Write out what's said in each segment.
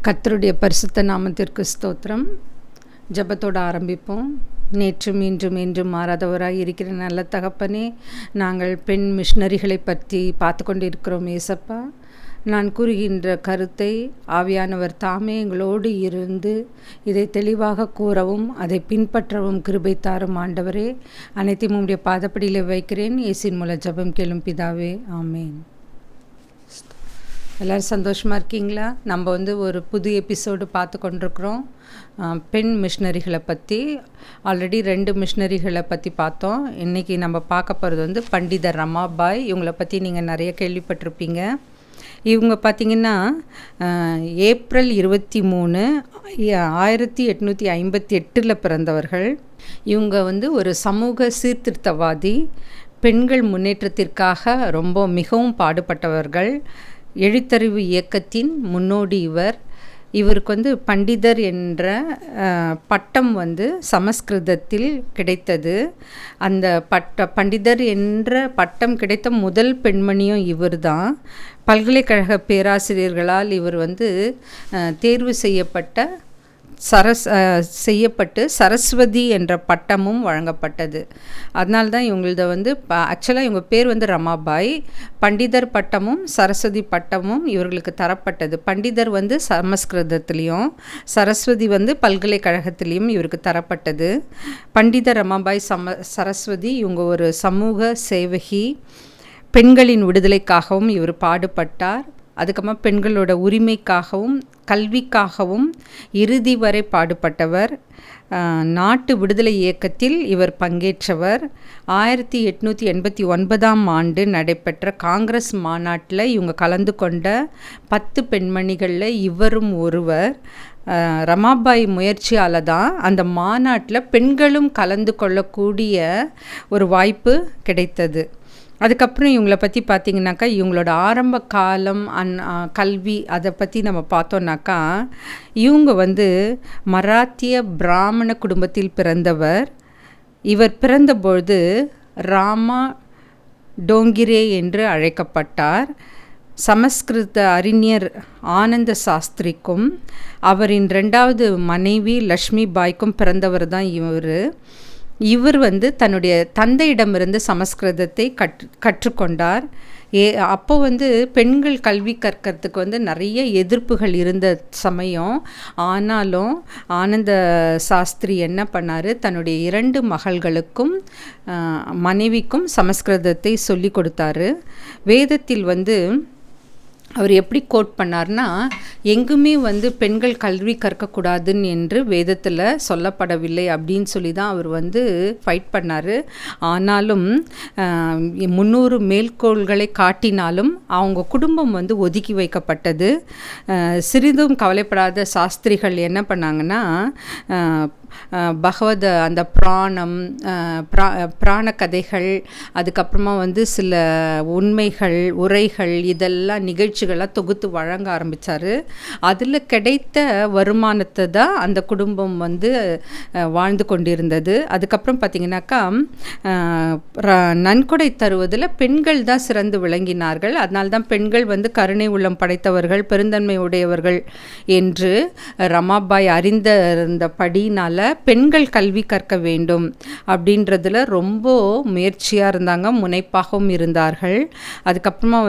கர்த்தருடைய பரிசுத்த நாமத்திற்கு ஸ்தோத்திரம். ஜெபத்தோடு ஆரம்பிப்போம். நேற்றும் இன்றும் என்றும் மாறாதவராய் இருக்கிற நல்ல தகப்பனே, நாங்கள் பெண் மிஷனரிகளை பற்றி பார்த்து கொண்டிருக்கிறோம். ஏசப்பா, நான் கூறுகின்ற கருத்தை ஆவியானவர் தாமே எங்களோடு இருந்து இதை தெளிவாக கூறவும் அதை பின்பற்றவும் கிருபை தாரும் ஆண்டவரே. அனைத்தையும் உம்முடைய பாதப்படியில் வைக்கிறேன். இயேசுவின் மூலம் ஜெபம் கேளும் பிதாவே, ஆமேன். எல்லோரும் சந்தோஷமாக இருக்கீங்களா? நம்ம ஒரு புது எபிசோடு பார்த்து கொண்டிருக்கிறோம். பெண் மிஷனரிகளை பற்றி ஆல்ரெடி 2 மிஷனரிகளை பற்றி பார்த்தோம். இன்றைக்கி நம்ம பார்க்க போகிறது பண்டிதர் ரமாபாய். இவங்களை பற்றி நீங்கள் நிறைய கேள்விப்பட்டிருப்பீங்க. இவங்க பார்த்திங்கன்னா ஏப்ரல் 23, 1858 பிறந்தவர்கள். இவங்க ஒரு சமூக சீர்திருத்தவாதி, பெண்கள் முன்னேற்றத்திற்காக மிகவும் பாடுபட்டவர்கள். எழுத்தறிவு இயக்கத்தின் முன்னோடி இவருக்கு பண்டிதர் என்ற பட்டம் சமஸ்கிருதத்தில் கிடைத்தது. அந்த பண்டிதர் என்ற பட்டம் கிடைத்த முதல் பெண்மணியும் இவர் தான். பல்கலைக்கழக பேராசிரியர்களால் இவர் தேர்வு செய்யப்பட்டு சரஸ்வதி என்ற பட்டமும் வழங்கப்பட்டது. அதனால தான் இவங்களது ஆக்சுவலாக இவங்க பேர் ரமாபாய். பண்டிதர் பட்டமும் சரஸ்வதி பட்டமும் இவர்களுக்கு தரப்பட்டது. பண்டிதர் சமஸ்கிருதத்துலேயும், சரஸ்வதி பல்கலைக்கழகத்திலையும் இவருக்கு தரப்பட்டது. பண்டிதர் ரமாபாய் சரஸ்வதி இவங்க ஒரு சமூக சேவகி. பெண்களின் விடுதலைக்காகவும் இவர் பாடுபட்டார். அதுக்கப்புறமா பெண்களோட உரிமைக்காகவும் கல்விக்காகவும் இறுதி வரை பாடுபட்டவர். நாட்டு விடுதலை இயக்கத்தில் இவர் பங்கேற்றவர். 1889 நடைபெற்ற காங்கிரஸ் மாநாட்டில் இவங்க கலந்து கொண்ட 10 பெண்மணிகளில் இவரும் ஒருவர். ரமாபாய் முயற்சியால் தான் அந்த மாநாட்டில் பெண்களும் கலந்து கொள்ளக்கூடிய ஒரு வாய்ப்பு கிடைத்தது. அதுக்கப்புறம் இவங்கள பற்றி பார்த்திங்கனாக்கா, இவங்களோட ஆரம்ப காலம் கல்வி அதை பற்றி நம்ம பார்த்தோன்னாக்கா, இவங்க மராத்திய பிராமண குடும்பத்தில் பிறந்தவர். இவர் பிறந்தபொழுது ராமா டோங்கிரே என்று அழைக்கப்பட்டார். சமஸ்கிருத அறிஞர் ஆனந்த சாஸ்திரிக்கும் அவரின் 2வது மனைவி லக்ஷ்மி பாய்க்கும் பிறந்தவர் தான் இவர் தன்னுடைய தந்தையிடமிருந்து சமஸ்கிருதத்தை கற்றுக்கொண்டார். அப்போ பெண்கள் கல்வி கற்கிறதுக்கு நிறைய எதிர்ப்புகள் இருந்த சமயம். ஆனாலும் ஆனந்த சாஸ்திரி என்ன பண்ணார், தன்னுடைய 2 மகள்களுக்கும் மனைவிக்கும் சமஸ்கிருதத்தை சொல்லி கொடுத்தாரு. வேதத்தில் அவர் எப்படி கோட் பண்ணார்னா, எங்குமே பெண்கள் கல்வி கற்கக்கூடாதுன்னு என்று வேதத்தில் சொல்லப்படவில்லை அப்படின்னு சொல்லி தான் அவர் ஃபைட் பண்ணார். ஆனாலும் 300 மேற்கோள்களை காட்டினாலும் அவங்க குடும்பம் ஒதுக்கி வைக்கப்பட்டது. சிறிதும் கவலைப்படாத சாஸ்திரிகள் என்ன பண்ணாங்கன்னா, பகவத அந்த பிராண கதைகள், அதுக்கப்புறமா சில உண்மைகள், உரைகள், இதெல்லாம் நிகழ்ச்சிகளாக தொகுத்து வழங்க ஆரம்பித்தார். அதில் கிடைத்த வருமானத்தை தான் அந்த குடும்பம் வாழ்ந்து கொண்டிருந்தது. அதுக்கப்புறம் பார்த்திங்கனாக்கா, நன்கொடை தருவதில் பெண்கள் தான் சிறந்து விளங்கினார்கள். அதனால்தான் பெண்கள் கருணை உள்ளம் படைத்தவர்கள், பெருந்தன்மை உடையவர்கள் என்று ரமாபாய் அறிந்திருந்தபடினால் பெண்கள் கல்வி கற்க வேண்டும் அப்படின்றதுல ரொம்ப முயற்சியாக இருந்தாங்க, முனைப்பாகவும் இருந்தார்கள். அதுக்கப்புறமா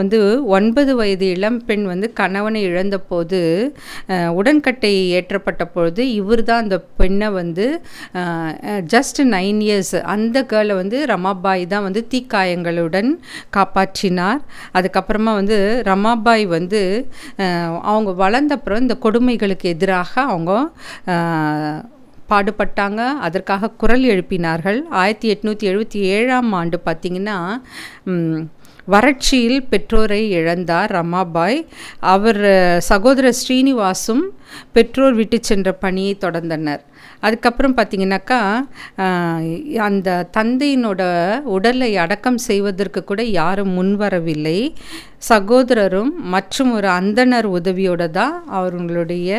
9 வயது இளம்பெண் கணவனை இழந்த போது, உடன்கட்டை ஏற்றப்பட்ட பொழுது இவர் தான் அந்த பெண்ணை ஜஸ்ட் 9 இயர்ஸ் அந்த கேர்ளை ரமாபாய் தான் தீக்காயங்களுடன் காப்பாற்றினார். அதுக்கப்புறமா ரமாபாய் அவங்க வளர்ந்தப்புறம் இந்த கொடுமைகளுக்கு எதிராக அவங்க பாடுபட்டாங்க. அதற்காக குரல் எழுப்பினார்கள். 1877 பார்த்திங்கன்னா, வறட்சியில் பெற்றோரை இழந்தார் ரமாபாய். அவர் சகோதரர் ஸ்ரீனிவாசும் பெற்றோர் விட்டு சென்ற பணியை தொடர்ந்தனர். அதுக்கப்புறம் பார்த்திங்கனாக்கா, அந்த தந்தையினோட உடலை அடக்கம் செய்வதற்கு கூட யாரும் முன்வரவில்லை. சகோதரரும் மற்றும் ஒரு அந்தணர் உதவியோடு தான் அவர்களுடைய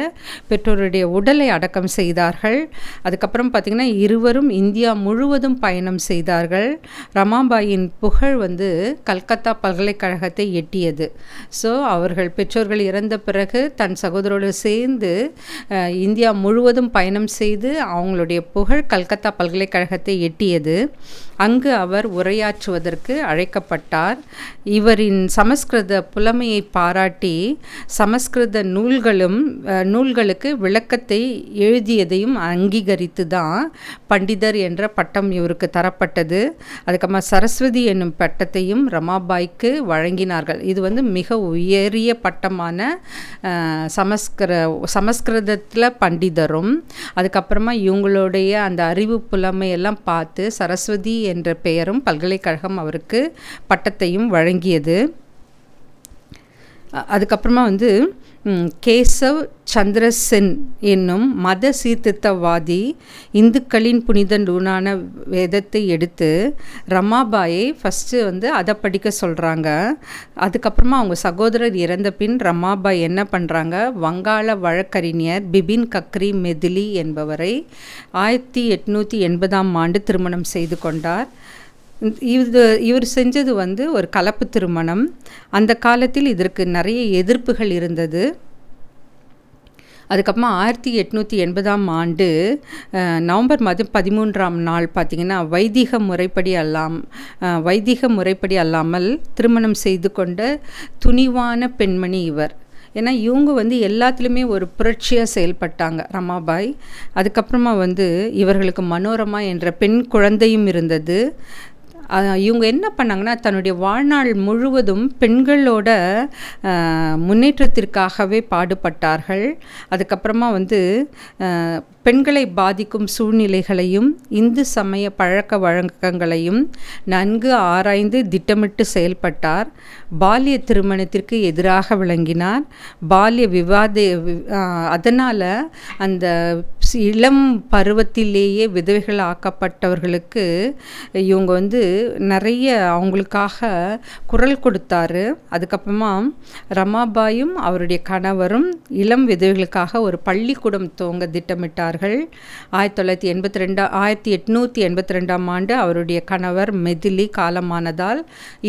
பெற்றோருடைய உடலை அடக்கம் செய்தார்கள். அதுக்கப்புறம் பார்த்திங்கன்னா இருவரும் இந்தியா முழுவதும் பயணம் செய்தார்கள். ரமாபாயின் புகழ் கல்கத்தா பல்கலைக்கழகத்தை எட்டியது. ஸோ அவர்கள் பெற்றோர்கள் இறந்த பிறகு தன் சகோதரோடு சேர்ந்து இந்தியா முழுவதும் பயணம் செய்து அவங்களுடைய புகழ் கல்கத்தா பல்கலைக்கழகத்தை எட்டியது. அங்கு அவர் உரையாற்றுவதற்கு அழைக்கப்பட்டார். இவரின் சமஸ்கிருத புலமையை பாராட்டி சமஸ்கிருத நூல்களுக்கு விளக்கத்தை எழுதியதையும் அங்கீகரித்து தான் பண்டிதர் என்ற பட்டம் இவருக்கு தரப்பட்டது. அதுக்கப்புறமா சரஸ்வதி என்னும் பட்டத்தையும் ரமாபாய்க்கு வழங்கினார்கள். இது மிக உயரிய பட்டமான சமஸ்கிருதத்தில் பண்டிதரும் அதுக்கப்புறமா இவங்களுடைய அந்த அறிவு புலமையெல்லாம் பார்த்து சரஸ்வதி என்ற பெயரும் பல்கலைக்கழகம் அவருக்கு பட்டத்தையும் வழங்கியது. அதுக்கப்புறமா கேசவ் சந்திர சென் என்னும் மத சீர்திருத்தவாதி இந்துக்களின் புனித நூலான வேதத்தை எடுத்து ரமாபாயை ஃபஸ்ட்டு அதை படிக்க சொல்கிறாங்க. அதுக்கப்புறமா அவங்க சகோதரர் இறந்த பின் ரமாபாய் என்ன பண்ணுறாங்க, வங்காள வழக்கறிஞர் பிபின் கக்ரி மெதிலி என்பவரை 1880 திருமணம் செய்து கொண்டார். இவர் செஞ்சது ஒரு கலப்பு திருமணம். அந்த காலத்தில் இதற்கு நிறைய எதிர்ப்புகள் இருந்தது. அதுக்கப்புறமா 1880 நவம்பர் மாதம் 13 பார்த்திங்கன்னா வைதிக முறைப்படி அல்லாமல் திருமணம் செய்து கொண்ட துணிவான பெண்மணி இவர். ஏன்னா இவங்க எல்லாத்துலேயுமே ஒரு புரட்சியாக செயல்பட்டாங்க ரமாபாய். அதுக்கப்புறமா இவர்களுக்கு மனோரமா என்ற பெண் குழந்தையும் இருந்தது. இவங்க என்ன பண்ணாங்கன்னா தன்னுடைய வாழ்நாள் முழுவதும் பெண்களோட முன்னேற்றத்திற்காகவே பாடுபட்டார்கள். அதுக்கப்புறமா பெண்களை பாதிக்கும் சூழ்நிலைகளையும் இந்து சமய பழக்க வழக்கங்களையும் நன்கு ஆராய்ந்து திட்டமிட்டு செயல்பட்டார். பால்ய திருமணத்திற்கு எதிராக விளங்கினார். அதனால் அந்த இளம் பருவத்திலேயே விதவைகள் ஆக்கப்பட்டவர்களுக்கு இவங்க நிறைய அவங்களுக்காக குரல் கொடுத்தாரு. அதுக்கப்புறமா ரமாபாயும் அவருடைய கணவரும் இளம் விதவைகளுக்காக ஒரு பள்ளிக்கூடம் துவங்க திட்டமிட்டார்கள். 1882 அவருடைய கணவர் மெதிலி காலமானதால்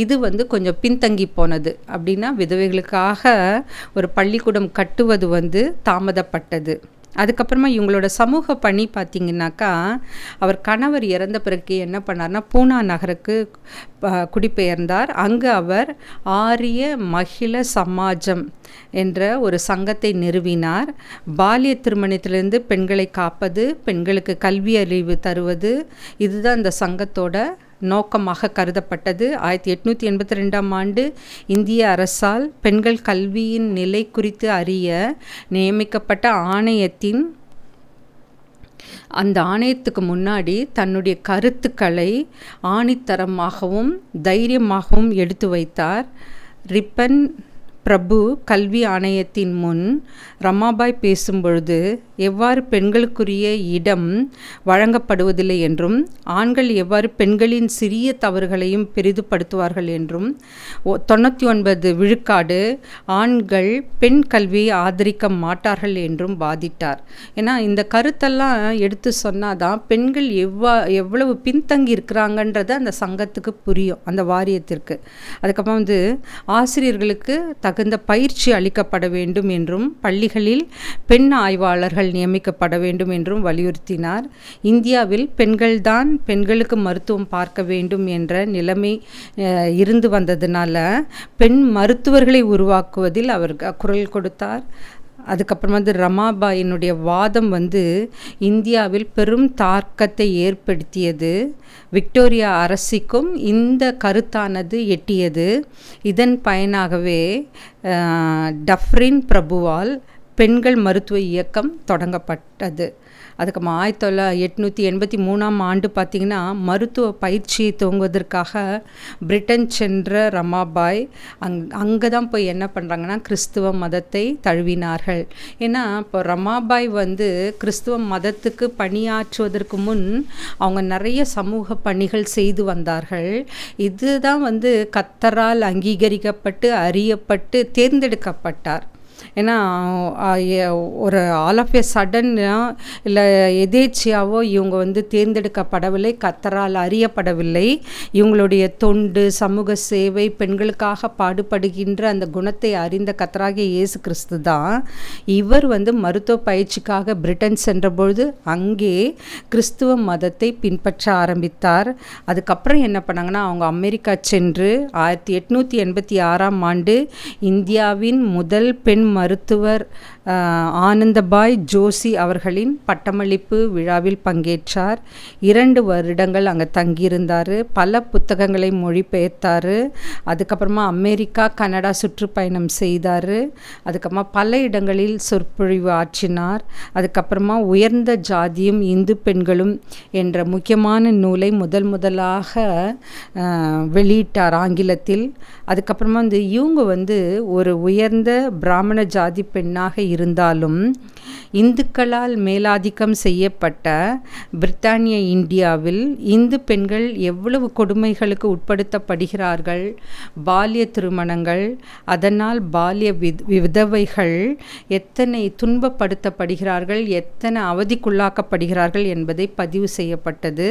இது கொஞ்சம் பின்தங்கி போனது. அப்படின்னா விதவைகளுக்காக ஒரு பள்ளிக்கூடம் கட்டுவது தாமதப்பட்டது. அதுக்கப்புறமா இவங்களோட சமூக பணி பார்த்திங்கனாக்கா, அவர் கணவர் இறந்த பிறகு என்ன பண்ணார்னா பூனா நகருக்கு குடிபெயர்ந்தார். அங்கு அவர் ஆரிய மகிழ சமாஜம் என்ற ஒரு சங்கத்தை நிறுவினார். பாலிய திருமணத்திலிருந்து பெண்களை காப்பது, பெண்களுக்கு கல்வி அறிவு தருவது, இதுதான் இந்த சங்கத்தோட நோக்கமாக கருதப்பட்டது. 1882 இந்திய அரசால் பெண்கள் கல்வியின் நிலை குறித்து அறிய நியமிக்கப்பட்ட அந்த ஆணையத்துக்கு முன்னாடி தன்னுடைய கருத்துக்களை ஆணித்தரமாகவும் தைரியமாகவும் எடுத்து வைத்தார். ரிப்பன் பிரபு கல்வி ஆணையத்தின் முன் ரமாபாய் பேசும்பொழுது எவ்வாறு பெண்களுக்குரிய இடம் வழங்கப்படுவதில்லை என்றும் ஆண்கள் எவ்வாறு பெண்களின் சிறிய தவறுகளையும் பெரிதுபடுத்துவார்கள் என்றும் 99% ஆண்கள் பெண் கல்வியை ஆதரிக்க மாட்டார்கள் என்றும் வாதிட்டார். ஏன்னா இந்த கருத்தெல்லாம் எடுத்து சொன்னாதான் பெண்கள் எவ்வளவு பின்தங்கி இருக்கிறாங்கன்றது அந்த சங்கத்துக்கு புரியும், அந்த வாரியத்திற்கு. அதுக்கப்புறம் ஆசிரியர்களுக்கு தகுந்த பயிற்சி அளிக்கப்பட வேண்டும் என்றும் பள்ளிகளில் பெண் ஆய்வாளர்கள் நியமிக்கப்பட வேண்டும் என்றும் வலியுறுத்தினார். இந்தியாவில் பெண்கள்தான் பெண்களுக்கு மருத்துவம் பார்க்க வேண்டும் என்ற நிலைமை இருந்து வந்ததுனால பெண் மருத்துவர்களை உருவாக்குவதில் அவர் குரல் கொடுத்தார். அதுக்கப்புறமா ரமாபாயினுடைய வாதம் இந்தியாவில் பெரும் தாக்கத்தை ஏற்படுத்தியது. விக்டோரியா அரசிக்கும் இந்த கருத்தானது எட்டியது. இதன் பயனாகவே டஃப்ரின் பிரபுவால் பெண்கள் மருத்துவ இயக்கம் தொடங்கப்பட்டது. அதுக்கப்புறம் 1883 ஆண்டு பார்த்திங்கன்னா மருத்துவ பயிற்சியை துவங்குவதற்காக பிரிட்டன் சென்ற ரமாபாய் அங்கே தான் போய் என்ன பண்ணுறாங்கன்னா கிறிஸ்துவ மதத்தை தழுவினார்கள். ஏன்னா இப்போ ரமாபாய் வந்து கிறிஸ்துவ மதத்துக்கு பணியாற்றுவதற்கு முன் அவங்க நிறைய சமூக பணிகள் செய்து வந்தார்கள். இதுதான் வந்து கர்த்தரால் அங்கீகரிக்கப்பட்டு அறியப்பட்டு தேர்ந்தெடுக்கப்பட்டார். ஏன்னா ஒரு ஆல் ஆஃப் எ சடன் இல்லை எதேச்சியாவோ இவங்க வந்து தேர்ந்தெடுக்கப்படவில்லை, கர்த்தரால் அறியப்படவில்லை. இவங்களுடைய தொண்டு, சமூக சேவை, பெண்களுக்காக பாடுபடுகின்ற அந்த குணத்தை அறிந்த கர்த்தராகிய இயேசு கிறிஸ்து தான் இவர் வந்து மருத்துவ பயிற்சிக்காக பிரிட்டன் சென்றபொழுது அங்கே கிறிஸ்துவ மதத்தை பின்பற்ற ஆரம்பித்தார். அதுக்கப்புறம் என்ன பண்ணாங்கன்னா அவங்க அமெரிக்கா சென்று 1886 இந்தியாவின் முதல் பெண் மருத்துவர் ஆனந்தபாய் ஜோஷி அவர்களின் பட்டமளிப்பு விழாவில் பங்கேற்றார். 2 வருடங்கள் அங்கே தங்கியிருந்தார். பல புத்தகங்களை மொழிபெயர்த்தார். அதுக்கப்புறமா அமெரிக்கா, கனடா சுற்றுப்பயணம் செய்தார். அதுக்கப்புறமா பல இடங்களில் சொற்பொழிவு ஆற்றினார். அதுக்கப்புறமா உயர்ந்த ஜாதியும் இந்து பெண்களும் என்ற முக்கியமான நூலை முதலாக வெளியிட்டார் ஆங்கிலத்தில். அதுக்கப்புறமா வந்து இவங்க வந்து ஒரு உயர்ந்த பிராமண ஜாதி பெண்ணாக இருந்தாலும் இந்துக்களால் மேலாதிக்கம் செய்யப்பட்ட பிரித்தானிய இந்தியாவில் இந்து பெண்கள் எவ்வளவு கொடுமைகளுக்கு உட்படுத்தப்படுகிறார்கள், பால்ய திருமணங்கள், அதனால் பால்ய விதவைகள் எத்தனை துன்பப்படுத்தப்படுகிறார்கள், எத்தனை அவதிக்குள்ளாக்கப்படுகிறார்கள் என்பதை பதிவு செய்யப்பட்டது.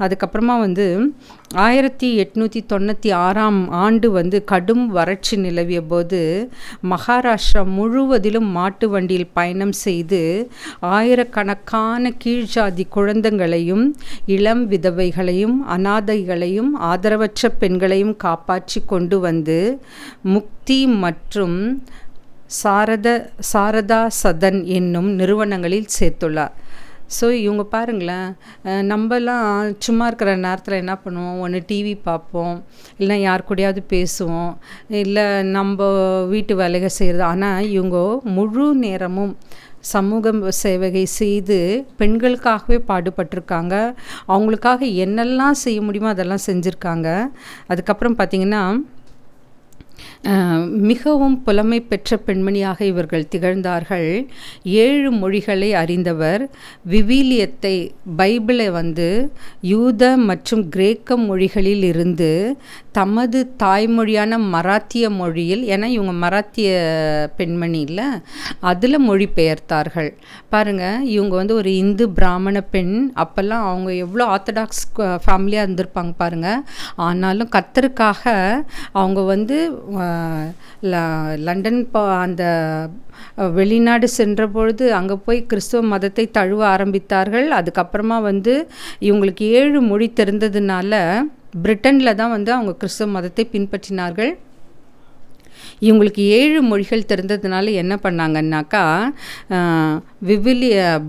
அதுக்கப்புறமா வந்து 1896 வந்து கடும் வறட்சி நிலவிய போது மகாராஷ்டிரா முழுவதிலும் மாட்டு வண்டியில் பயணம் செய்து ஆயிரக்கணக்கான கீழ்ஜாதி குழந்தைகளையும் இளம் விதவைகளையும் அனாதைகளையும் ஆதரவற்ற பெண்களையும் காப்பாற்றி கொண்டு வந்து முக்தி மற்றும் சாரதா சதன் என்னும் நிறுவனங்களில் சேர்த்துள்ளார். ஸோ இவங்க பாருங்களேன், நம்மலாம் சும்மா இருக்கிற நேரத்தில் என்ன பண்ணுவோம், ஒன்று டிவி பார்ப்போம், இல்லைனா யார் கூடயாவது பேசுவோம், இல்லை நம்ம வீட்டு வேலைகள் செய்கிறது. ஆனால் இவங்க முழு நேரமும் சமூக சேவை செய்து பெண்களுக்காகவே பாடுபட்டிருக்காங்க. அவங்களுக்காக என்னெல்லாம் செய்ய முடியுமோ அதெல்லாம் செஞ்சுருக்காங்க. அதுக்கப்புறம் பார்த்திங்கன்னா மிகவும் புலமை பெற்ற பெண்மணியாக இவர்கள் திகழ்ந்தார்கள். 7 மொழிகளை அறிந்தவர். விவிலியத்தை, பைபிளை வந்து யூத மற்றும் கிரேக்க மொழிகளில் இருந்து தமது தாய்மொழியான மராத்திய மொழியில், ஏன்னா இவங்க மராத்திய பெண்மணி இல்லை, அதில் மொழிபெயர்த்தார்கள். பாருங்கள், இவங்க வந்து ஒரு இந்து பிராமண பெண். அப்போல்லாம் அவங்க எவ்வளோ ஆர்த்தடாக்ஸ் ஃபேமிலியாக இருந்திருப்பாங்க பாருங்கள். ஆனாலும் கர்த்தருக்காக அவங்க வந்து லண்டன் அந்த வெளிநாடு சென்ற பொழுது அங்கே போய் கிறிஸ்துவ மதத்தை தழுவ ஆரம்பித்தார்கள். அதுக்கப்புறமா வந்து இவங்களுக்கு 7 மொழி தெரிந்ததுனால பிரிட்டனில் தான் வந்து அவங்க கிறிஸ்துவ மதத்தை பின்பற்றினார்கள். இவங்களுக்கு 7 மொழிகள் தெரிந்ததுனால என்ன பண்ணாங்கன்னாக்கா,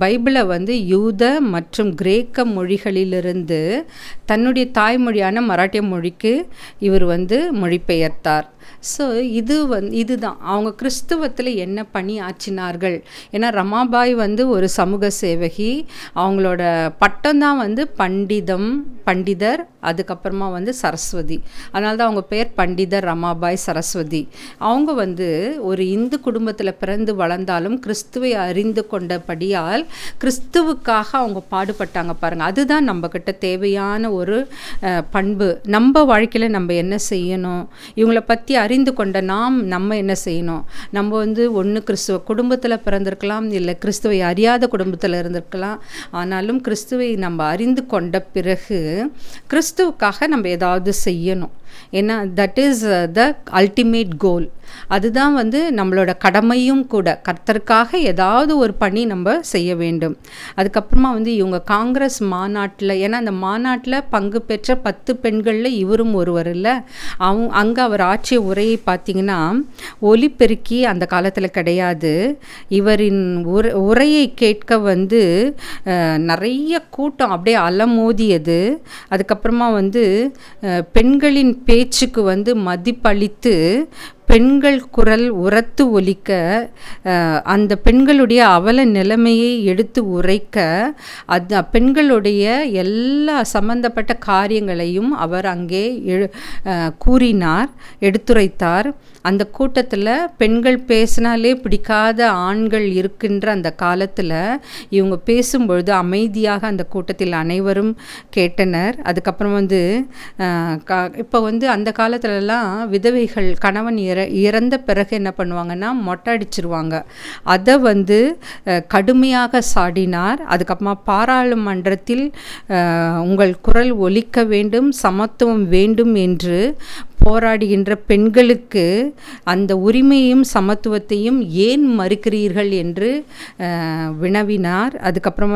பைபிளை வந்து யூத மற்றும் கிரேக்க மொழிகளிலிருந்து தன்னுடைய தாய்மொழியான மராட்டிய மொழிக்கு இவர் வந்து மொழிபெயர்த்தார். ஸோ இதுதான் அவங்க கிறிஸ்துவத்தில் என்ன பணி ஆற்றினார்கள். ஏன்னா ரமாபாய் வந்து ஒரு சமூக சேவகி. அவங்களோட பட்டம் தான் வந்து பண்டிதர், அதுக்கப்புறமா வந்து சரஸ்வதி. அதனால தான் அவங்க பேர் பண்டிதர் ரமாபாய் சரஸ்வதி. அவங்க வந்து ஒரு இந்து குடும்பத்தில் பிறந்து வளர்ந்தாலும் கிறிஸ்துவை அறிந்து கொண்டபடியால் கிறிஸ்துவுக்காக அவங்க பாடுபட்டாங்க பாருங்கள். அதுதான் நம்மக்கிட்ட தேவையான ஒரு பண்பு. நம்ம வாழ்க்கையில் நம்ம என்ன செய்யணும், இவங்களை பற்றி அறிந்து கொண்ட நம்ம என்ன செய்யணும். நம்ம வந்து ஒன்று கிறிஸ்துவ குடும்பத்தில் பிறந்திருக்கலாம், இல்லை கிறிஸ்துவை அறியாத குடும்பத்தில் இருந்திருக்கலாம். ஆனாலும் கிறிஸ்துவை நம்ம அறிந்து கொண்ட பிறகு கிறிஸ்துவுக்காக நம்ம ஏதாவது செய்யணும். ஏன்னா that is the ultimate goal. அதுதான் வந்து நம்மளோட கடமையும் கூட. கர்த்தருக்காக ஏதாவது ஒரு பணி நம்ம செய்ய வேண்டும். அதுக்கப்புறமா வந்து இவங்க காங்கிரஸ் மாநாட்டில், ஏன்னா அந்த மாநாட்டில் பங்கு பெற்ற 10 பெண்களில் இவரும் ஒருவர் இல்லை. அங்கே அவர் ஆற்றிய உரையை பார்த்திங்கன்னா ஒலிபெருக்கி அந்த காலத்தில் கிடையாது. இவரின் உரையை கேட்க வந்து நிறைய கூட்டம் அப்படியே அலமோதியது. அதுக்கப்புறமா வந்து பெண்களின் பேச்சுக்கு வந்து மதிப்பளித்து பெண்கள் குரல் உரத்து ஒலிக்க, அந்த பெண்களுடைய அவல நிலைமையை எடுத்து உரைக்க, அது பெண்களுடைய எல்லா சம்பந்தப்பட்ட காரியங்களையும் அவர் அங்கே கூறினார், எடுத்துரைத்தார். அந்த கூட்டத்தில் பெண்கள் பேசினாலே பிடிக்காத ஆண்கள் இருக்கின்ற அந்த காலத்தில் இவங்க பேசும்பொழுது அமைதியாக அந்த கூட்டத்தில் அனைவரும் கேட்டனர். அதுக்கப்புறம் இப்போ அந்த காலத்துலலாம் விதவைகள் கணவன் இறந்த பிறகு என்ன பண்ணுவாங்கன்னா மொட்டை அடிச்சிருவாங்க. அதை கடுமையாக சாடினார். அதுக்கப்புறமா பாராளுமன்றத்தில் உங்கள் குரல் ஒலிக்க வேண்டும், சமத்துவம் வேண்டும் என்று போராடுகின்ற பெண்களுக்கு அந்த உரிமையும் சமத்துவத்தையும் ஏன் மறுக்கிறீர்கள் என்று வினவினார். அதுக்கப்புறம்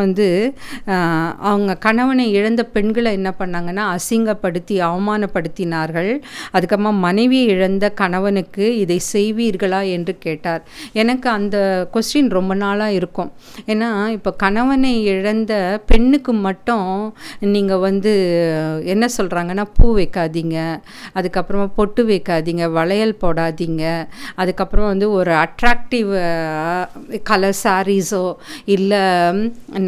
அவங்க கணவனை இழந்த பெண்களை என்ன பண்ணாங்கன்னா அசிங்கப்படுத்தி அவமானப்படுத்தினார்கள். அதுக்கப்புறமா மனைவியை இழந்த கணவனுக்கு இதை செய்வீர்களா என்று கேட்டார். எனக்கு அந்த கொஸ்டின் ரொம்ப நாளாக இருக்கும். ஏன்னா இப்போ கணவனை இழந்த பெண்ணுக்கு மட்டும் நீங்கள் என்ன சொல்கிறாங்கன்னா பூ வைக்காதீங்க, அதுக்கப்புறமா பொட்டு வைக்காதீங்க, வளையல் போடாதீங்க, அதுக்கப்புறம் ஒரு அட்ராக்டிவ் கலர் சாரீஸோ இல்லை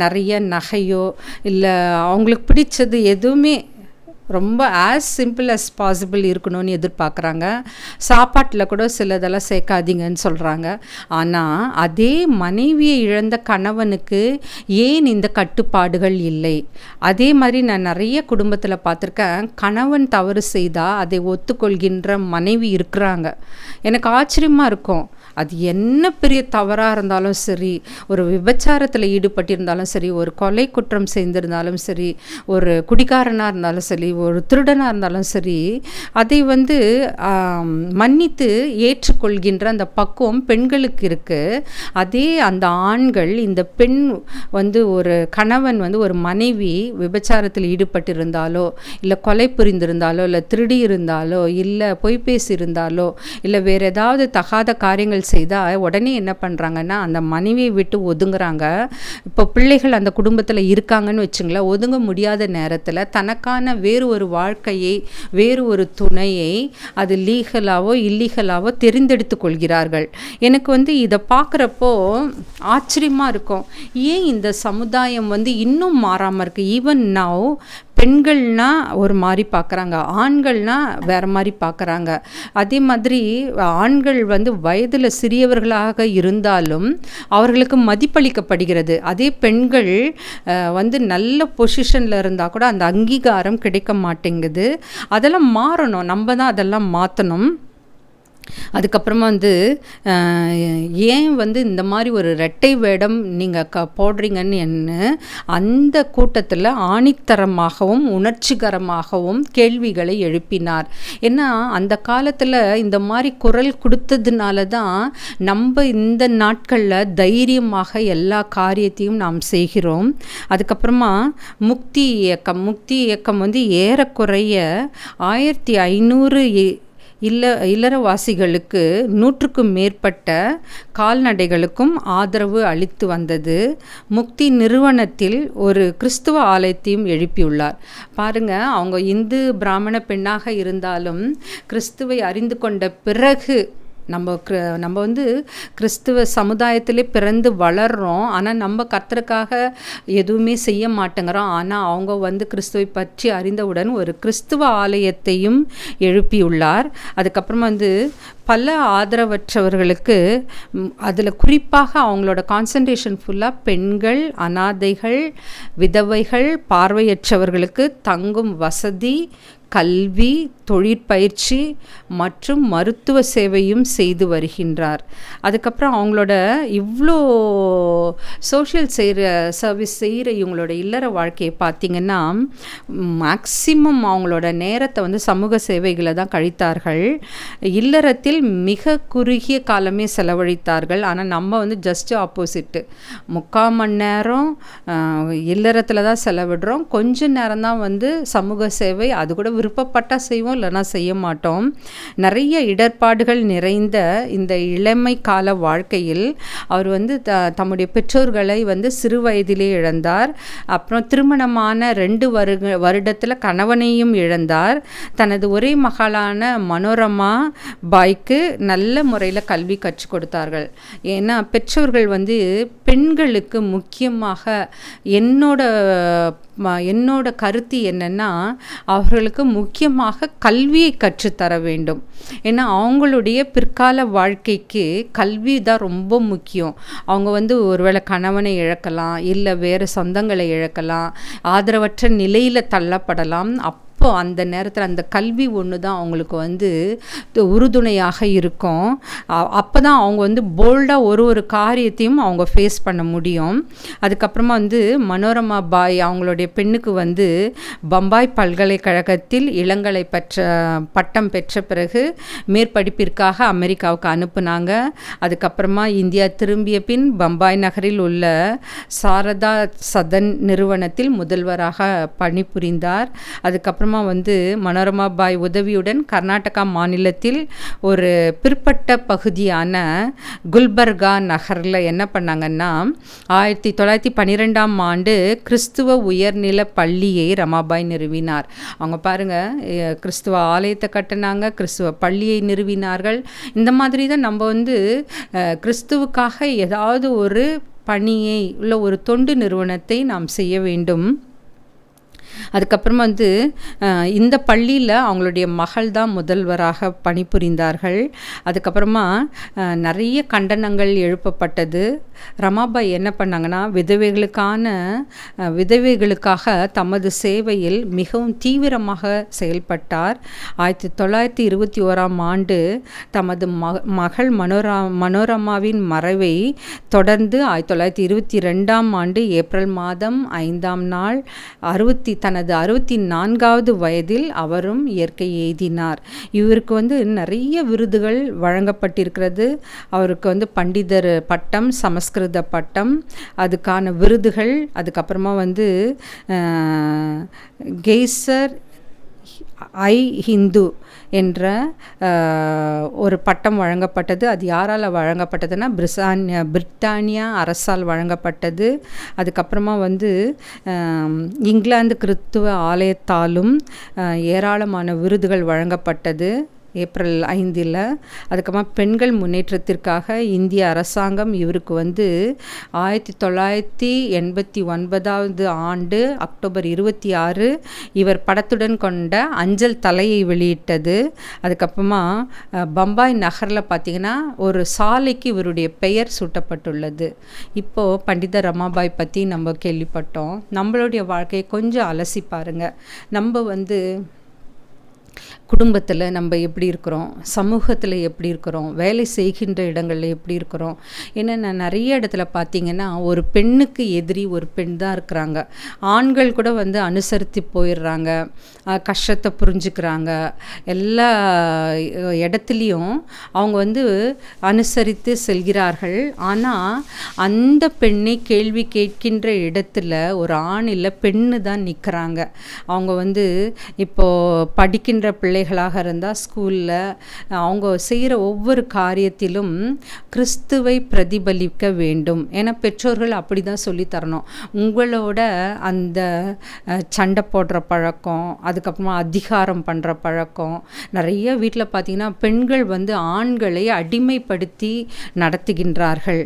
நிறைய நகையோ இல்லை அவங்களுக்கு பிடிச்சது எதுவுமே ரொம்ப ஆஸ் சிம்பிள் அஸ் பாசிபிள் இருக்கணும்னு எதிர்பார்க்குறாங்க. சாப்பாட்டில் கூட சிலதெல்லாம் சேர்க்காதீங்கன்னு சொல்கிறாங்க. ஆனால் அதே மனைவியை இழந்த கணவனுக்கு ஏன் இந்த கட்டுப்பாடுகள் இல்லை? அதே மாதிரி நான் நிறைய குடும்பத்தில் பார்த்துருக்கேன், கணவன் தவறு செய்தால் அதை ஒத்துக்கொள்கின்ற மனைவி இருக்கிறாங்க. எனக்கு ஆச்சரியமாக இருக்கும். அது என்ன பெரிய தவறாக இருந்தாலும் சரி, ஒரு விபச்சாரத்தில் ஈடுபட்டிருந்தாலும் சரி, ஒரு கொலை குற்றம் செய்திருந்தாலும் சரி, ஒரு குடிகாரனாக இருந்தாலும் சரி, ஒரு திருடனாக இருந்தாலும் சரி, அதை மன்னித்து ஏற்றுக்கொள்கின்ற அந்த பக்குவம் பெண்களுக்கு இருக்குது. அதே அந்த ஆண்கள் இந்த பெண் ஒரு கணவன் ஒரு மனைவி விபச்சாரத்தில் ஈடுபட்டிருந்தாலோ இல்லை கொலை புரிந்திருந்தாலோ இல்லை திருடி இருந்தாலோ இல்லை பொய் பேசியிருந்தாலோ இல்லை வேறு ஏதாவது தகாத காரியங்கள் செய்தால் உடனே என்ன பண்ணுறாங்கன்னா அந்த மனைவியை விட்டு ஒதுங்குறாங்க. இப்போ பிள்ளைகள் அந்த குடும்பத்தில் இருக்காங்கன்னு வச்சுங்களேன், ஒதுங்க முடியாத நேரத்தில் தனக்கான வேறு ஒரு வாழ்க்கையை, வேறு ஒரு துணையை அது லீகலாவோ இல்லீகலாவோ தெரிந்தெடுத்து கொள்கிறார்கள். எனக்கு இதை பார்க்குறப்போ ஆச்சரியமாக இருக்கும். ஏன் இந்த சமுதாயம் இன்னும் மாறாமல் இருக்குது? ஈவன் நவ் பெண்கள்னா ஒரு மாதிரி பார்க்குறாங்க, ஆண்கள்னா வேறு மாதிரி பார்க்குறாங்க. அதே மாதிரி ஆண்கள் வயதில் சிறியவர்களாக இருந்தாலும் அவர்களுக்கு மதிப்பளிக்கப்படுகிறது. அதே பெண்கள் நல்ல பொசிஷனில் இருந்தால் கூட அந்த அங்கீகாரம் கிடைக்க மாட்டேங்குது. அதெல்லாம் மாறணும், நம்ம தான் அதெல்லாம் மாற்றணும். அதுக்கப்புறமா ஏன் இந்த மாதிரி ஒரு இரட்டை வேடம் நீங்கள் போடுறீங்கன்னு அந்த கூட்டத்தில் ஆணித்தரமாகவும் உணர்ச்சிகரமாகவும் கேள்விகளை எழுப்பினார். ஏன்னா அந்த காலத்தில் இந்த மாதிரி குரல் கொடுத்ததுனால தான் நம்ம இந்த நாட்களில் தைரியமாக எல்லா காரியத்தையும் நாம் செய்கிறோம். அதுக்கப்புறமா முக்தி இயக்கம் ஏறக்குறைய 1500 இல்லறவாசிகளுக்கு 100க்கும் மேற்பட்ட கால்நடைகளுக்கும் ஆதரவு அளித்து வந்தது. முக்தி நிறுவனத்தில் ஒரு கிறிஸ்துவ ஆலயத்தையும் எழுப்பியுள்ளார். பாருங்க, அவங்க இந்து பிராமண பெண்ணாக இருந்தாலும் கிறிஸ்துவை அறிந்து கொண்ட பிறகு நம்ம கிறிஸ்துவ சமுதாயத்திலே பிறந்து வளர்கிறோம். ஆனால் நம்ம கர்த்தருக்காக எதுவுமே செய்ய மாட்டேங்கிறோம். ஆனால் அவங்க கிறிஸ்துவை பற்றி அறிந்தவுடன் ஒரு கிறிஸ்துவ ஆலயத்தையும் எழுப்பியுள்ளார். அதுக்கப்புறமா பல ஆதரவற்றவர்களுக்கு அதில் குறிப்பாக அவங்களோட கான்சன்ட்ரேஷன் ஃபுல்லாக பெண்கள், அனாதைகள், விதவைகள், பார்வையற்றவர்களுக்கு தங்கும் வசதி, கல்வி, தொழிற்பயிற்சி மற்றும் மருத்துவ சேவையும் செய்து வருகின்றார். அதுக்கப்புறம் அவங்களோட இவ்வளோ சோஷியல் சர்வீஸ் செய்கிற இவங்களோட இல்லற வாழ்க்கையை பார்த்திங்கன்னா மேக்சிமம் அவங்களோட நேரத்தை சமூக சேவைகளை தான் கழித்தார்கள். இல்லறத்தில் மிக குறுகிய காலமே செலவழித்தார்கள். ஆனால் நம்ம ஜஸ்ட் ஆப்போசிட்டு, 3/4 மணி நேரம் இல்லறத்தில் தான் செலவிடுறோம். கொஞ்ச நேரம் தான் சமூக சேவை, அது கூட விருப்பப்பட்டால் செய்வோம், இல்லைனா செய்ய மாட்டோம். நிறைய இடர்பாடுகள் நிறைந்த இந்த இளமை கால வாழ்க்கையில் அவர் வந்து தம்முடைய பெற்றோர்களை வந்து சிறு வயதிலே இழந்தார். அப்புறம் திருமணமான 2 வருடத்தில் கணவனையும் இழந்தார். தனது ஒரே மகளான மனோரமா பாய்க்கு நல்ல முறையில் கல்வி கற்றுக் கொடுத்தார்கள். ஏன்னா பெற்றோர்கள் வந்து பெண்களுக்கு முக்கியமாக என்னோட கருத்து என்னென்னா, அவர்களுக்கு முக்கியமாக கல்வியை கற்றுத்தர வேண்டும். ஏன்னா அவங்களுடைய பிற்கால வாழ்க்கைக்கு கல்வி தான் ரொம்ப முக்கியம். அவங்க வந்து ஒருவேளை கணவனை இழக்கலாம், இல்லை வேறு சொந்தங்களை இழக்கலாம், ஆதரவற்ற நிலையில் தள்ளப்படலாம். அப்போ அந்த நேரத்தில் அந்த கல்வி ஒன்று தான் அவங்களுக்கு வந்து உறுதுணையாக இருக்கும். அப்போ தான் அவங்க வந்து போல்டாக ஒரு காரியத்தையும் அவங்க ஃபேஸ் பண்ண முடியும். அதுக்கப்புறமா வந்து மனோரமா பாய் அவங்களுடைய பெண்ணுக்கு வந்து பம்பாய் பல்கலைக்கழகத்தில் இளங்கலை பட்டம் பெற்ற பிறகு மேற்படிப்பிற்காக அமெரிக்காவுக்கு அனுப்புனாங்க. அதுக்கப்புறமா இந்தியா திரும்பிய பின் பம்பாய் நகரில் உள்ள சாரதா சதன் நிறுவனத்தில் முதல்வராக பணிபுரிந்தார். அதுக்கப்புறமா வந்து மனோரமா பாய் உதவியுடன் கர்நாடகா மாநிலத்தில் ஒரு பிற்பட்ட பகுதியான குல்பர்கா நகரில் என்ன பண்ணாங்கன்னா 1912ஆம் ஆண்டு கிறிஸ்துவ உயர்நிலை பள்ளியை ரமாபாய் நிறுவினார். அவங்க பாருங்கள், கிறிஸ்துவ ஆலயத்தை கட்டினாங்க, கிறிஸ்துவ பள்ளியை நிறுவினார்கள். இந்த மாதிரி தான் நம்ம வந்து கிறிஸ்துவுக்காக ஏதாவது ஒரு பணியை உள்ள ஒரு தொண்டு நிறுவனத்தை நாம் செய்ய வேண்டும். அதுக்கப்புறமா வந்து இந்த பள்ளியில் அவங்களுடைய மகள் தான் முதல்வராக பணிபுரிந்தார்கள். அதுக்கப்புறமா நிறைய கண்டனங்கள் எழுப்பப்பட்டது. ரமாபாய் என்ன பண்ணாங்கன்னா, விதவைகளுக்காக தமது சேவையில் மிகவும் தீவிரமாக செயல்பட்டார். 1921ஆம் ஆண்டு தமது மகள் மனோரமாவின் மறைவை தொடர்ந்து 1922ஆம் ஆண்டு ஏப்ரல் மாதம் 5ஆம் நாள் தனது 64வது வயதில் அவரும் இயற்கை எய்தினார். இவருக்கு வந்து நிறைய விருதுகள் வழங்கப்பட்டிருக்கிறது. அவருக்கு வந்து பண்டிதர் பட்டம், சமஸ்கிருத பட்டம், அதுக்கான விருதுகள், அதுக்கப்புறமா வந்து கெய்சர் ஐ ஹிந்து என்ற ஒரு பட்டம் வழங்கப்பட்டது. அது யாரால் வழங்கப்பட்டதுன்னா பிரிட்டானியா அரசால் வழங்கப்பட்டது. அதுக்கப்புறமா வந்து இங்கிலாந்து கிறிஸ்துவ ஆலயத்தாலும் ஏராளமான விருதுகள் வழங்கப்பட்டது ஏப்ரல் 5. அதுக்கப்புறமா பெண்கள் முன்னேற்றத்திற்காக இந்திய அரசாங்கம் இவருக்கு வந்து 1989 ஆண்டு அக்டோபர் 26 இவர் படத்துடன் கொண்ட அஞ்சல் தலையை வெளியிட்டது. அதுக்கப்புறமா பம்பாய் நகரில் பார்த்திங்கன்னா ஒரு சாலைக்கு இவருடைய பெயர் சூட்டப்பட்டுள்ளது. இப்போது பண்டித ரமாபாய் பற்றி நம்ம கேள்விப்பட்டோம். நம்மளுடைய வாழ்க்கையை கொஞ்சம் அலசி பாருங்கள். நம்ம வந்து குடும்பத்தில் நம்ம எப்படி இருக்கிறோம், சமூகத்தில் எப்படி இருக்கிறோம், வேலை செய்கின்ற இடங்களில் எப்படி இருக்கிறோம். ஏன்னா நான் நிறைய இடத்துல பார்த்திங்கன்னா ஒரு பெண்ணுக்கு எதிரி ஒரு பெண் தான் இருக்கிறாங்க. ஆண்கள் கூட வந்து அனுசரித்து போயிடுறாங்க, கஷ்டத்தை புரிஞ்சுக்கிறாங்க. எல்லா இடத்துலையும் அவங்க வந்து அனுசரித்து செல்கிறார்கள். ஆனால் அந்த பெண்ணை கேள்வி கேட்கின்ற இடத்துல ஒரு ஆண் இல்லை, பெண்ணு தான் நிற்கிறாங்க. அவங்க வந்து இப்போது படிக்கின்ற பிள்ளைகளாக இருந்தால் ஸ்கூலில் அவங்க செய்கிற ஒவ்வொரு காரியத்திலும் கிறிஸ்துவை பிரதிபலிக்க வேண்டும். ஏன்னா பெற்றோர்கள் அப்படி தான் சொல்லித்தரணும். உங்களோட அந்த சண்டை போடுற பழக்கம், அதுக்கப்புறமா அதிகாரம் பண்ணுற பழக்கம், நிறைய வீட்டில் பார்த்திங்கன்னா பெண்கள் வந்து ஆண்களை அடிமைப்படுத்தி நடத்துகின்றார்கள்.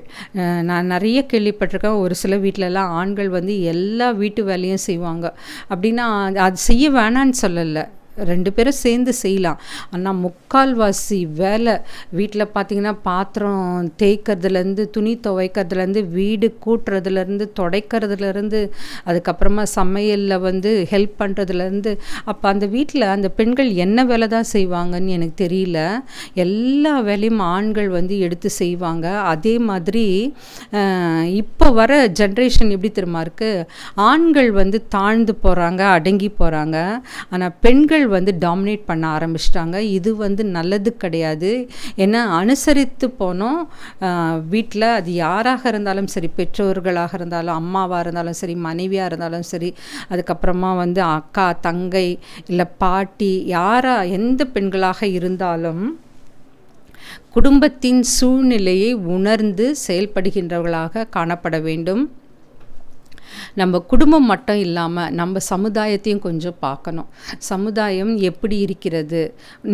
நான் நிறைய கேள்விப்பட்டிருக்கேன். ஒரு சில வீட்டிலலாம் ஆண்கள் வந்து எல்லா வீட்டு வேலையும் செய்வாங்க. அப்படின்னா அது செய்ய வேணான்னு சொல்லலை, 2 பேரும் சேர்ந்து செய்யலாம். ஆனால் முக்கால்வாசி வேலை வீட்டில் பார்த்திங்கன்னா பாத்திரம் தேய்க்கிறதுலேருந்து, துணி துவைக்கிறதுலேருந்து, வீடு கூட்டுறதுலேருந்து, துடைக்கிறதுலேருந்து, அதுக்கப்புறமா சமையலில் வந்து ஹெல்ப் பண்ணுறதுலேருந்து, அப்போ அந்த வீட்டில் அந்த பெண்கள் என்ன வேலை தான் செய்வாங்கன்னு எனக்கு தெரியல. எல்லா வேலையும் ஆண்கள் வந்து எடுத்து செய்வாங்க. அதே மாதிரி இப்போ வர ஜென்ரேஷன் எப்படி தெரியுமா இருக்குது, ஆண்கள் வந்து தாழ்ந்து போகிறாங்க, அடங்கி போகிறாங்க. ஆனால் பெண்கள் பெண்கள் வந்து டாமினேட் பண்ண ஆரம்பிச்சிட்டாங்க. இது வந்து நல்லது கிடையாது. ஏன்னா அனுசரித்து போனோம். வீட்டில் அது யாராக இருந்தாலும் சரி, பெற்றோர்களாக இருந்தாலும், அம்மாவாக இருந்தாலும் சரி, மனைவியாக இருந்தாலும் சரி, அதுக்கப்புறமா வந்து அக்கா, தங்கை, இல்லை பாட்டி, எந்த பெண்களாக இருந்தாலும் குடும்பத்தின் சூழ்நிலையை உணர்ந்து செயல்படுகின்றவர்களாக காணப்பட வேண்டும். நம்ம குடும்பம் மட்டும் இல்லாமல் நம்ம சமுதாயத்தையும் கொஞ்சம் பார்க்கணும். சமுதாயம் எப்படி இருக்கிறது?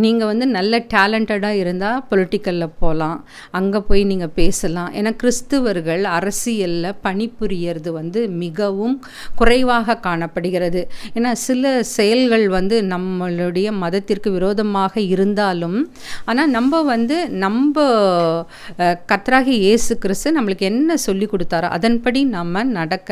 நீங்கள் வந்து நல்ல டேலண்டடாக இருந்தால் பொலிட்டிக்கலில் போகலாம், அங்கே போய் நீங்கள் பேசலாம். ஏன்னா கிறிஸ்துவர்கள் அரசியலில் பணிபுரியறது வந்து மிகவும் குறைவாக காணப்படுகிறது. ஏன்னா சில செயல்கள் வந்து நம்மளுடைய மதத்திற்கு விரோதமாக இருந்தாலும், ஆனால் நம்ம கர்த்தராகிய இயேசு கிறிஸ்து நம்மளுக்கு என்ன சொல்லி கொடுத்தாரோ அதன்படி நம்ம நடக்க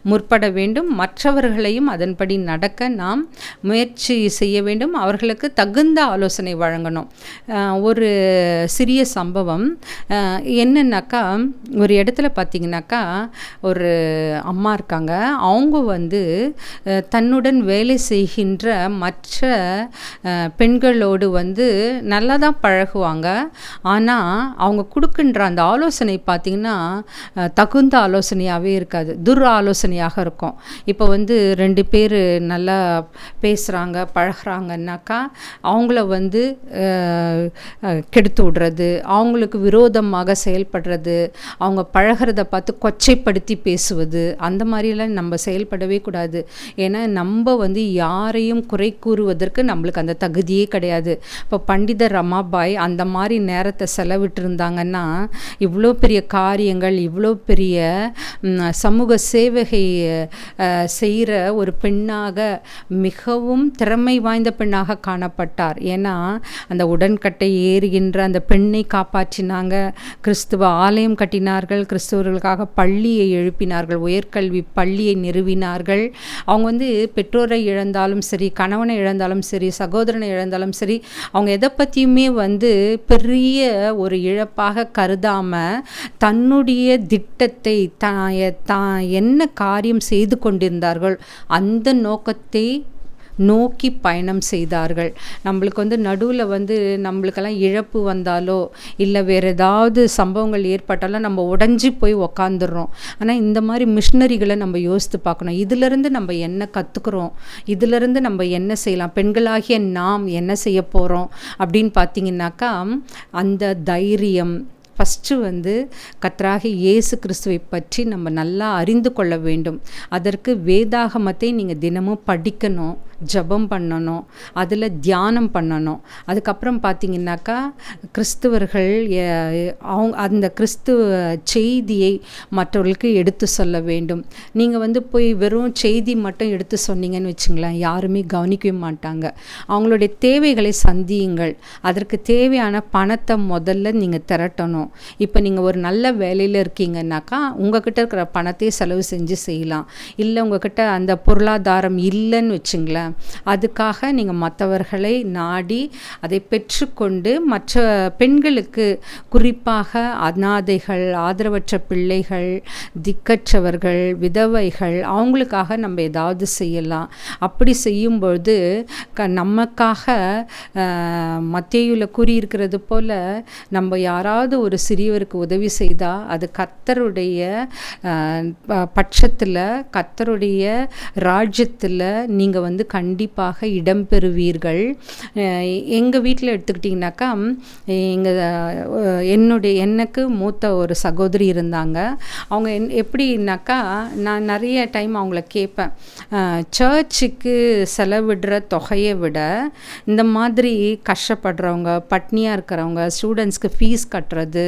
முற்பட வேண்டும். மற்றவர்களையும் அதன்படி நடக்க நாம் முயற்சி செய்ய வேண்டும். அவர்களுக்கு தகுந்த ஆலோசனை வழங்கணும். ஒரு சிறிய சம்பவம் என்னன்னாக்கா, ஒரு இடத்துல பார்த்திங்கனாக்கா ஒரு அம்மா இருக்காங்க. அவங்க வந்து தன்னுடன் வேலை செய்கின்ற மற்ற பெண்களோடு வந்து நல்லா தான் பழகுவாங்க. ஆனால் அவங்க கொடுக்கின்ற அந்த ஆலோசனை பார்த்திங்கன்னா தகுந்த ஆலோசனையாகவே இருக்காது, ஆலோசனையாக இருக்கும். இப்போ வந்து 2 பேர் நல்லா பேசுகிறாங்க, பழகிறாங்கன்னாக்கா அவங்கள வந்து கெடுத்து விடுறது, அவங்களுக்கு விரோதமாக செயல்படுறது, அவங்க பழகிறத பார்த்து கொச்சைப்படுத்தி பேசுவது, அந்த மாதிரியெல்லாம் நம்ம செயல்படவே கூடாது. ஏன்னா நம்ம வந்து யாரையும் குறை கூறுவதற்கு நம்மளுக்கு அந்த தகுதியே கிடையாது. இப்போ பண்டிதர் ரமாபாய் அந்த மாதிரி நேரத்தை செலவிட்டு இருந்தாங்கன்னா இவ்வளோ பெரிய காரியங்கள், இவ்வளோ பெரிய சமூக சேவகை செய்கிற ஒரு பெண்ணாக, மிகவும் திறமை வாய்ந்த பெண்ணாக காணப்பட்டார். ஏன்னா அந்த உடன்கட்டை ஏறுகின்ற அந்த பெண்ணை காப்பாற்றினாங்க. கிறிஸ்துவ ஆலயம் கட்டினார்கள், கிறிஸ்துவர்களுக்காக பள்ளியை எழுப்பினார்கள், உயர்கல்வி பள்ளியை நிறுவினார்கள். அவங்க வந்து பெற்றோரை இழந்தாலும் சரி, கணவனை இழந்தாலும் சரி, சகோதரனை இழந்தாலும் சரி, அவங்க எதை பற்றியுமே வந்து பெரிய ஒரு இழப்பாக கருதாமல் தன்னுடைய திட்டத்தை தான் என்ன காரியம் செய்து கொண்டிருந்தார்கள் அந்த நோக்கத்தை நோக்கி பயணம் செய்தார்கள். நம்மளுக்கு வந்து நடுவில் வந்து நம்மளுக்கெல்லாம் இழப்பு வந்தாலோ இல்லை வேறு ஏதாவது சம்பவங்கள் ஏற்பட்டாலும் நம்ம உடஞ்சி போய் உக்காந்துடுறோம். ஆனால் இந்த மாதிரி மிஷினரிகளை நம்ம யோசித்து பார்க்கணும். இதிலிருந்து நம்ம என்ன கற்றுக்குறோம், இதிலிருந்து நம்ம என்ன செய்யலாம், பெண்களாகிய நாம் என்ன செய்ய போகிறோம் அப்படின்னு பார்த்திங்கனாக்கா, அந்த தைரியம் ஃபஸ்ட்டு வந்து கர்த்தராகிய இயேசு கிறிஸ்துவை பற்றி நம்ம நல்லா அறிந்து கொள்ள வேண்டும். அதற்கு வேதாகமத்தை நீங்கள் தினமும் படிக்கணும், ஜெபம் பண்ணணும், அதில் தியானம் பண்ணணும். அதுக்கப்புறம் பார்த்திங்கனாக்கா கிறிஸ்துவர்கள் அவங்க அந்த கிறிஸ்துவ செய்தியை மற்றவர்களுக்கு எடுத்து சொல்ல வேண்டும். நீங்கள் வந்து போய் வெறும் செய்தி மட்டும் எடுத்து சொன்னீங்கன்னு வச்சுங்களேன், யாருமே கவனிக்கவே மாட்டாங்க. அவங்களுடைய தேவைகளை சந்தியுங்கள். அதற்கு தேவையான பணத்தை முதல்ல நீங்கள் திரட்டணும். இப்போ நீங்கள் ஒரு நல்ல வேலையில் இருக்கீங்கன்னாக்கா உங்ககிட்ட இருக்கிற பணத்தையே செலவு செஞ்சு செய்யலாம். இல்லை உங்ககிட்ட அந்த பொருளாதாரம் இல்லைன்னு வச்சுங்களேன், அதுக்காக நீங்கள் மற்றவர்களை நாடி அதை பெற்றுக்கொண்டு மற்ற பெண்களுக்கு, குறிப்பாக அநாதைகள், ஆதரவற்ற பிள்ளைகள், திக்கற்றவர்கள், விதவைகள், அவங்களுக்காக நம்ம ஏதாவது செய்யலாம். அப்படி செய்யும்பொழுது நமக்காக மத்தேயுவில் கூறியிருக்கிறது போல் நம்ம யாராவது ஒரு சிறியவருக்கு உதவி செய்தால் அது கர்த்தருடைய பட்சத்தில், கர்த்தருடைய ராஜ்யத்தில் நீங்கள் வந்து கண்டிப்பாக இடம்பெறுவீர்கள். எங்கள் வீட்டில் எடுத்துக்கிட்டிங்கனாக்கா, எனக்கு மூத்த ஒரு சகோதரி இருந்தாங்க. அவங்க எப்படின்னாக்கா, நான் நிறைய டைம் அவங்கள கேட்பேன், சர்ச்சுக்கு செலவிடுற தொகையை விட இந்த மாதிரி கஷ்டப்படுறவங்க, பட்னியாக இருக்கிறவங்க, ஸ்டூடெண்ட்ஸ்க்கு ஃபீஸ் கட்டுறது,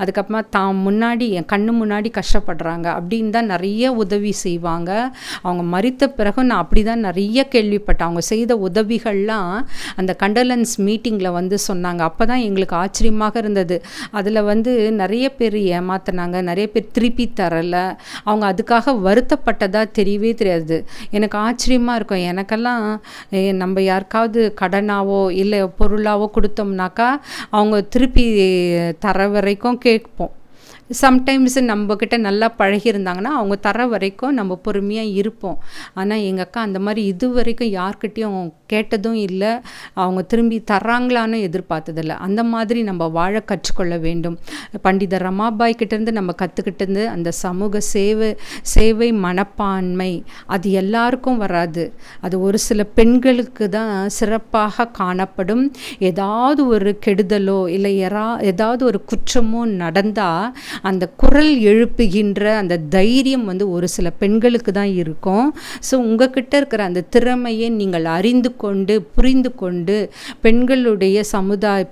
அதுக்கப்புறமா தான் முன்னாடி என் கண்ணு முன்னாடி கஷ்டப்படுறாங்க அப்படின்னு தான் நிறைய உதவி செய்வாங்க. அவங்க மரித்த பிறகு நான் அப்படி தான் நிறைய கேள்விப்பட்டேன். அவங்க செய்த உதவிகள்லாம் அந்த கண்டலன்ஸ் மீட்டிங்கில் வந்து சொன்னாங்க. அப்போ தான் எங்களுக்கு ஆச்சரியமாக இருந்தது. அதில் வந்து நிறைய பேர் ஏமாத்தினாங்க, நிறைய பேர் திருப்பி தரலை, அவங்க அதுக்காக வருத்தப்பட்டதாக தெரியவே தெரியாது. எனக்கு ஆச்சரியமாக இருக்கும். எனக்கெல்லாம் நம்ம யாருக்காவது கடனாவோ இல்லை பொருளாவோ கொடுத்தோம்னாக்கா அவங்க திருப்பி தர வரைக்கும் கேட்போம். சம்டைம்ஸ் நம்மக்கிட்ட நல்லா பழகியிருந்தாங்கன்னா அவங்க தர வரைக்கும் நம்ம பொறுமையாக இருப்போம். ஆனால் எங்கள் அக்கா அந்த மாதிரி இது வரைக்கும் யார்கிட்டையும் கேட்டதும் இல்லை, அவங்க திரும்பி தர்றாங்களான்னு எதிர்பார்த்ததில்லை. அந்த மாதிரி நம்ம வாழ கற்றுக்கொள்ள வேண்டும். பண்டித ரமாபாய் கிட்டேருந்து நம்ம கற்றுக்கிட்டது அந்த சமூக சேவை மனப்பான்மை. அது எல்லாருக்கும் வராது. அது ஒரு சில பெண்களுக்கு தான் சிறப்பாக காணப்படும். ஏதாவது ஒரு கெடுதலோ இல்லை ஏதாவது ஒரு குற்றமோ நடந்தால் அந்த குரல் எழுப்புகின்ற அந்த தைரியம் ஒரு சில பெண்களுக்கு தான் இருக்கும். ஸோ உங்ககிட்ட இருக்கிற அந்த திறமையை நீங்கள் அறிந்து கொண்டு புரிந்து கொண்டு பெண்களுடைய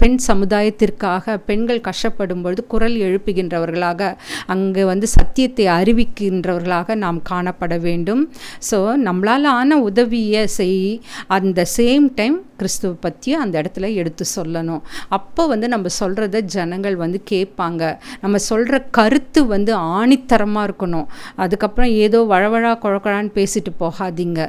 பெண் சமுதாயத்திற்காக பெண்கள் கஷ்டப்படும் பொழுது குரல் எழுப்புகின்றவர்களாக அங்கே சத்தியத்தை அறிவிக்கின்றவர்களாக நாம் காணப்பட வேண்டும். ஸோ நம்மளால் ஆன உதவியை அந்த சேம் டைம் கிறிஸ்துவ பற்றி அந்த இடத்துல எடுத்து சொல்லணும். அப்போ நம்ம சொல்கிறத ஜனங்கள் கேட்பாங்க. நம்ம சொல்கிற கருத்து ஆணித்தரமாக இருக்கணும். அதுக்கப்புறம் ஏதோ வழவழா குழக்கழான்னு பேசிட்டு போகாதீங்க.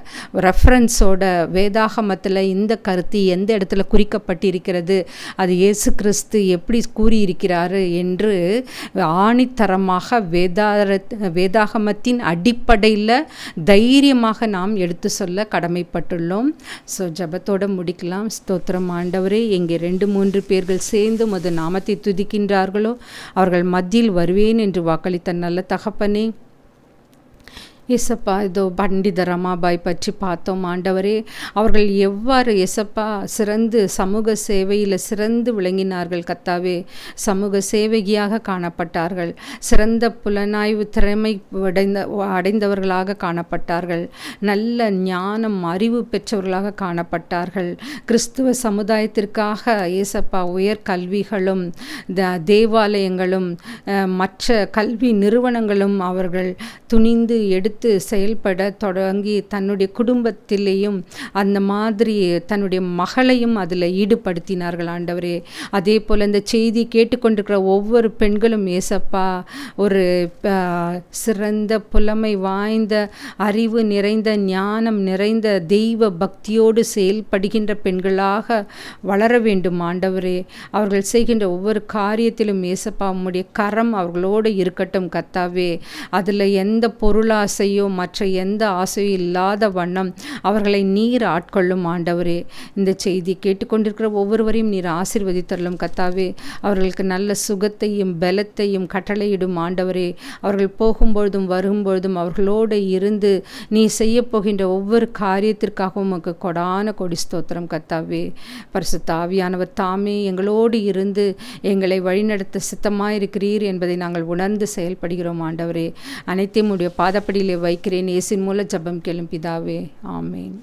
ரெஃபரன்ஸோட வேதாகமத்தில் இந்த கருத்து எந்த இடத்துல குறிக்கப்பட்டிருக்கிறது, அது இயேசு கிறிஸ்து எப்படி கூறியிருக்கிறாரு என்று ஆணித்தரமாக வேதாகமத்தின் அடிப்படையில் தைரியமாக நாம் எடுத்து சொல்ல கடமைப்பட்டுள்ளோம். ஸோ ஜபத்தோடு முடிக்கலாம். ஸ்தோத்திரம் ஆண்டவரே, எங்கே 2-3 பேர்கள் சேர்ந்து உமது நாமத்தை துதிக்கின்றார்களோ அவர்கள் மத்தியில் வருவேன் என்று வாக்களித்த நல்ல தகப்பனே, ஏசப்பா இதோ பண்டித ரமாபாய் பற்றி பார்த்தோம் ஆண்டவரே. அவர்கள் எவ்வாறு ஏசப்பா சிறந்து சமூக சேவையில் சிறந்து விளங்கினார்கள் கர்த்தாவே. சமூக சேவகியாக காணப்பட்டார்கள். சிறந்த புலனாய்வு திறமை அடைந்தவர்களாக காணப்பட்டார்கள். நல்ல ஞானம் அறிவு பெற்றவர்களாக காணப்பட்டார்கள். கிறிஸ்துவ சமுதாயத்திற்காக ஏசப்பா உயர் கல்விகளும் தேவாலயங்களும் மற்ற கல்வி நிறுவனங்களும் அவர்கள் துணிந்து எடுத்து செயல்பட தொடங்கி தன்னுடைய குடும்பத்திலேயும் அந்த மாதிரி தன்னுடைய மகளையும் அதில் ஈடுபடுத்தினார்கள் ஆண்டவரே. அதே போல் இந்த செய்தி கேட்டுக்கொண்டிருக்கிற ஒவ்வொரு பெண்களும் ஏசப்பா ஒரு சிறந்த புலமை வாய்ந்த அறிவு நிறைந்த ஞானம் நிறைந்த தெய்வ பக்தியோடு செயல்படுகின்ற பெண்களாக வளர வேண்டும் ஆண்டவரே. அவர்கள் செய்கின்ற ஒவ்வொரு காரியத்திலும் ஏசப்பா உம்முடைய கரம் அவர்களோடு இருக்கட்டும் கர்த்தாவே. அதில் எந்த பொருளாசையோ மற்ற எந்த ஆசையும் இல்லாத வண்ணம் அவர்களை நீர் ஆட்கொள்ளும் ஆண்டவரே. இந்த செய்தி கேட்டுக்கொண்டிருக்கிற ஒவ்வொருவரையும் நீர் ஆசீர்வதித்தருளும் கர்த்தாவே. அவர்களுக்கு நல்ல சுகத்தையும் பலத்தையும் கட்டளையிடும் ஆண்டவரே. அவர்கள் போகும்பொழுதும் வரும்பொழுதும் அவர்களோடு இருந்து நீ செய்ய போகின்ற ஒவ்வொரு காரியத்திற்காகவும் உமக்கு கொடான கொடி ஸ்தோத்திரம் கர்த்தாவே. பரிசுத்த ஆவியானவர் தாமே எங்களோடு இருந்து எங்களை வழிநடத்த சித்தமாயிருக்கிறீர் என்பதை நாங்கள் உணர்ந்து செயல்படுகிறோம் ஆண்டவரே. அனைத்தையும் உடைய பாதப்படியிலே வைக்கிறேன். இயேசுவின் மூலம் ஜெபம் கேளும் பிதாவே. ஆமென்.